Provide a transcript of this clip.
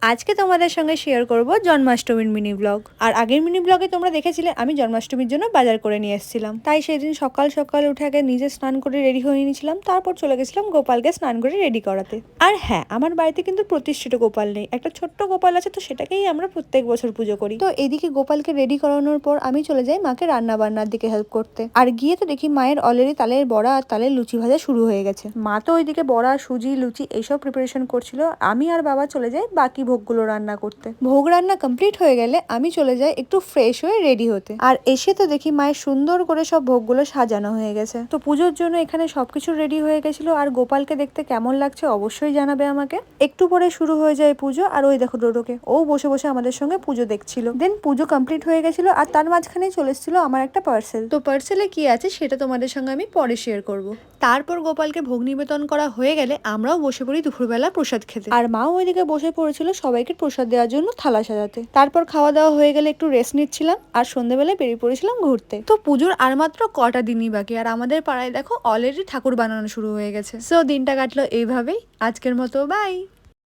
আজকে তোমাদের সঙ্গে শেয়ার করব জন্মাষ্টমীর মিনি ব্লগ। আর আগের মিনি ব্লগে তোমরা দেখেছিলে আমি জন্মাষ্টমীর জন্য বাজার করে নিয়ে এসেছিলাম। তাই সেদিন সকাল সকাল উঠে আগে নিজে স্নান করে রেডি হয়ে নিয়েছিলাম, তারপর চলে গেছিলাম গোপালকে স্নান করে রেডি করাতে। আর হ্যাঁ, আমার বাড়িতে কিন্তু প্রতিষ্ঠিত গোপাল নেই, একটা ছোট্ট গোপাল আছে, তো সেটাকেই আমরা প্রত্যেক বছর পুজো করি। তো এদিকে গোপালকে রেডি করানোর পর আমি চলে যাই মাকে রান্না বান্নার দিকে হেল্প করতে। আর গিয়ে তো দেখি মায়ের অলরেডি তালের বড়া আর তালের লুচি ভাজা শুরু হয়ে গেছে। মা তো ওইদিকে বড়া, সুজি, লুচি এইসব প্রিপারেশন করছিল। আমি আর বাবা চলে যাই বাকি ভোগগুলো রান্না করতে। ভোগ রান্না কমপ্লিট হয়ে গেলে আমি চলে যাই একটু ফ্রেশ হয়ে রেডি হতে। আর এসে তো দেখি মায়ের সুন্দর করে সব ভোগগুলো সাজানো হয়ে গেছে। তো পুজোর জন্য এখানে সবকিছু রেডি হয়ে গেছিল। আর গোপালকে দেখতে কেমন লাগছে অবশ্যই জানাবে আমাকে। একটু পরে শুরু হয়ে যায় পুজো। আর ওই দেখো ডোডোকে, ও বসে বসে আমাদের সঙ্গে পুজো দেখছিল। দেন পুজো কমপ্লিট হয়ে গেছিল আর তার মাঝখানে চলে এসেছিল আমার একটা পার্সেল। তো পার্সেলে কি আছে সেটা তোমাদের সঙ্গে আমি পরে শেয়ার করব। তারপর গোপালকে ভোগ নিবেদন করা হয়ে গেলে আমরাও বসে পড়ি দুপুরবেলা প্রসাদ খেতে। আর মাও ওইদিকে বসে পড়েছিল সবাইকে প্রসাদ দেওয়ার জন্য থালা সাজাতে। তারপর খাওয়া দাওয়া হয়ে গেলে একটু রেস্ট নিচ্ছিলাম আর সন্ধ্যেবেলায় বেরিয়ে পড়েছিলাম ঘুরতে। তো পুজোর আর মাত্র কটা দিনই বাকি, আর আমাদের পাড়ায় দেখো অলরেডি ঠাকুর বানানো শুরু হয়ে গেছে। সো দিনটা কাটলো এইভাবেই। আজকের মতো বাই।